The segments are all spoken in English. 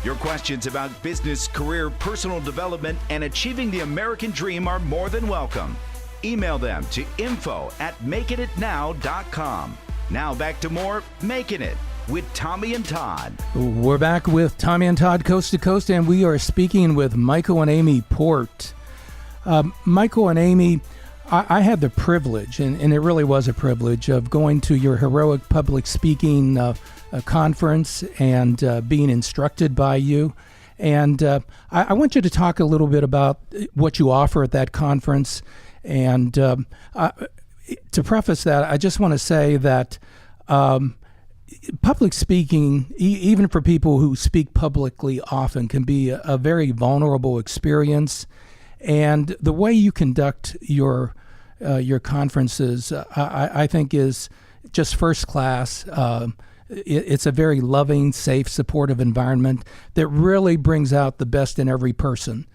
Your questions about business, career, personal development, and achieving the American dream are more than welcome. Email them to info@makinitnow.com. Now back to more Makin' It with Tommy and Todd. We're back with Tommy and Todd Coast to Coast, and we are speaking with Micheal and Amy Port. Micheal and Amy, I had the privilege, and it really was a privilege, of going to your heroic public speaking conference and being instructed by you. And I want you to talk a little bit about what you offer at that conference. And to preface that, I just want to say that public speaking, even for people who speak publicly often, can be a very vulnerable experience. And the way you conduct your conferences, I think, is just first class. It's a very loving, safe, supportive environment that really brings out the best in every person.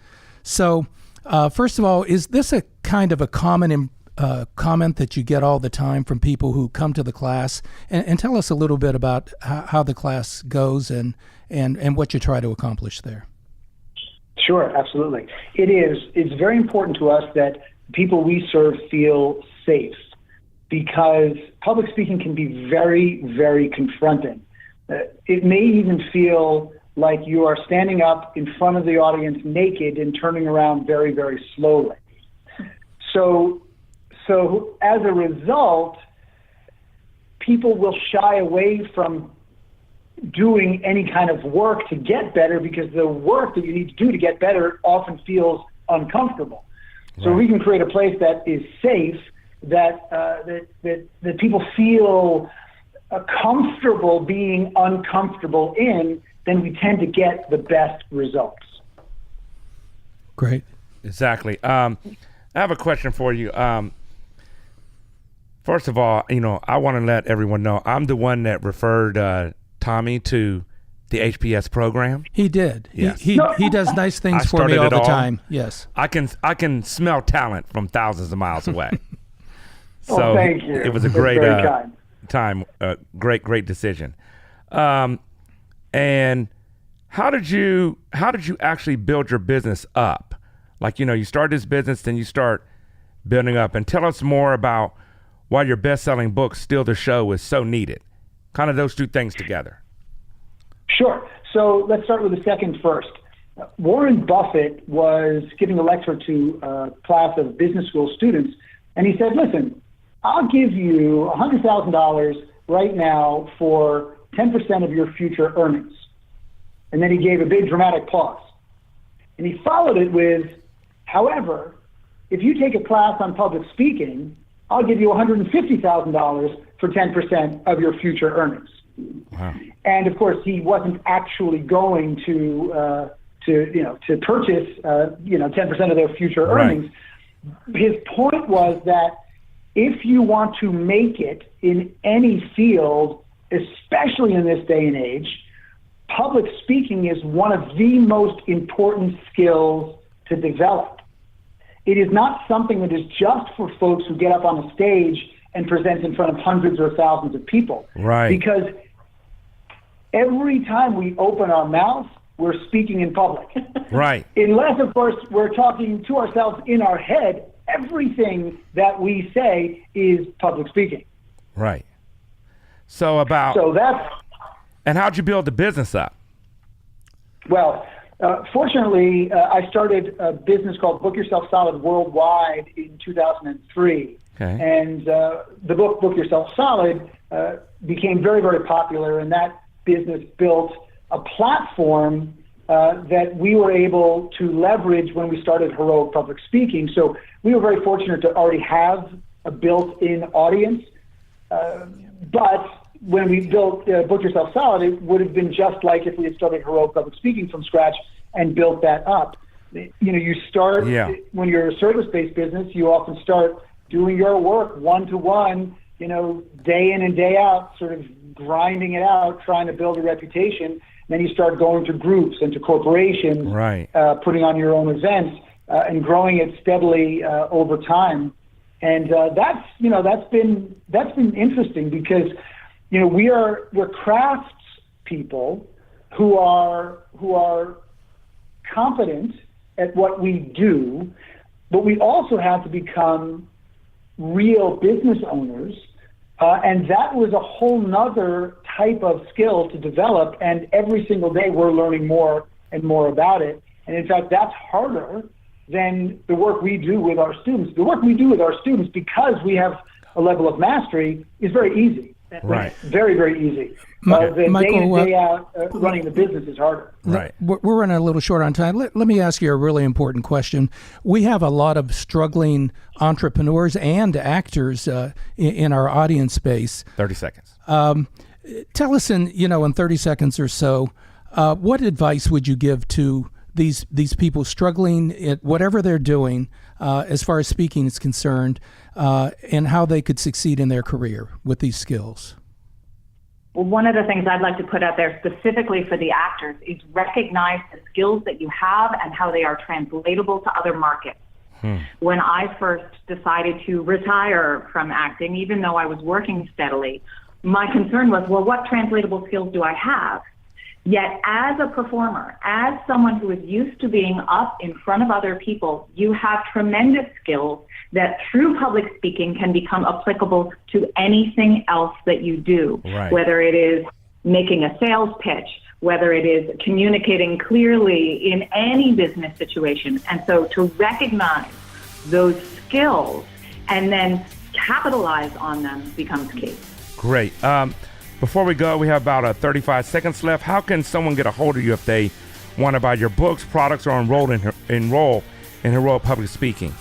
So, first of all, is this a kind of a common comment that you get all the time from people who come to the class? And tell us a little bit about how the class goes and what you try to accomplish there. Sure, absolutely. It is. It's very important to us that people we serve feel safe, because public speaking can be very, very confronting. It may even feel like you are standing up in front of the audience naked and turning around very, very slowly. So as a result, people will shy away from doing any kind of work to get better, because the work that you need to do to get better often feels uncomfortable. So we can create a place that is safe, that people feel comfortable being uncomfortable in, then we tend to get the best results. Great. Exactly. I have a question for you. First of all, I want to let everyone know I'm the one that referred Tommy to the HPS program. He did. Yes. He does nice things for me all the time. Yes. I can smell talent from thousands of miles away. So thank you. It was a great time, great decision. And how did you actually build your business up? Like, you start this business, then you start building up. And tell us more about why your best-selling book, Still the Show, is so needed. Kind of those two things together. Sure. So let's start with the second first. Warren Buffett was giving a lecture to a class of business school students, and he said, listen, I'll give you $100,000 right now for 10% of your future earnings. And then he gave a big dramatic pause. And he followed it with, however, if you take a class on public speaking, I'll give you $150,000 for 10% of your future earnings. Wow. And of course, he wasn't actually going to purchase 10% of their future earnings. His point was that if you want to make it in any field, especially in this day and age, public speaking is one of the most important skills to develop. It is not something that is just for folks who get up on a stage and present in front of hundreds or thousands of people. Right. Because every time we open our mouth, we're speaking in public. Right. Unless, of course, we're talking to ourselves in our head, everything that we say is public speaking. Right. So that's... And how'd you build the business up? Well, fortunately, I started a business called Book Yourself Solid Worldwide in 2003. Okay. And the book, Book Yourself Solid, became very, very popular, and that business built a platform that we were able to leverage when we started Heroic Public Speaking. So we were very fortunate to already have a built-in audience. But when we built Book Yourself Solid, it would have been just like if we had started Heroic Public Speaking from scratch and built that up. You start, when you're a service-based business, you often start doing your work one-to-one, day in and day out, sort of grinding it out, trying to build a reputation. Then you start going to groups and to corporations, right. Putting on your own events and growing it steadily over time. And that's been interesting because we're crafts people who are competent at what we do, but we also have to become real business owners. And that was a whole nother type of skill to develop. And every single day we're learning more and more about it. And in fact, that's harder than the work we do with our students. The work we do with our students, because we have a level of mastery, is very easy. Right. Very, very easy. The Michael, day-to-day out running the business is harder. Right. We're running a little short on time. Let me ask you a really important question. We have a lot of struggling entrepreneurs and actors in our audience space. 30 seconds. Tell us in 30 seconds or so, what advice would you give to these people struggling at whatever they're doing as far as speaking is concerned, and how they could succeed in their career with these skills? Well, one of the things I'd like to put out there specifically for the actors is recognize the skills that you have and how they are translatable to other markets. When I first decided to retire from acting, even though I was working steadily, my concern was, well, what translatable skills do I have? Yet as a performer, as someone who is used to being up in front of other people, you have tremendous skills that through public speaking can become applicable to anything else that you do, Right. Whether it is making a sales pitch, whether it is communicating clearly in any business situation. And so to recognize those skills and then capitalize on them becomes key. Great. Before we go, we have about 35 seconds left. How can someone get a hold of you if they want to buy your books, products, or enroll in Heroic Public Speaking?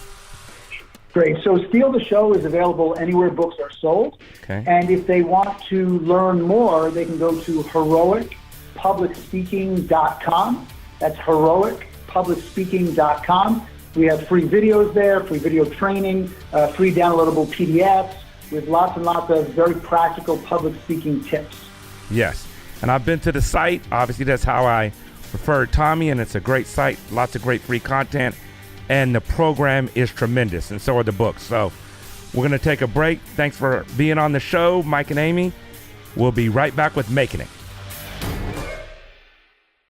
Great. So Steal the Show is available anywhere books are sold. Okay. And if they want to learn more, they can go to heroicpublicspeaking.com. That's heroicpublicspeaking.com. We have free videos there, free video training, free downloadable PDFs with lots and lots of very practical public speaking tips. Yes. And I've been to the site. Obviously, that's how I referred Tommy, and it's a great site, lots of great free content, and the program is tremendous, and so are the books. So we're going to take a break. Thanks for being on the show, Mike and Amy. We'll be right back with Making It.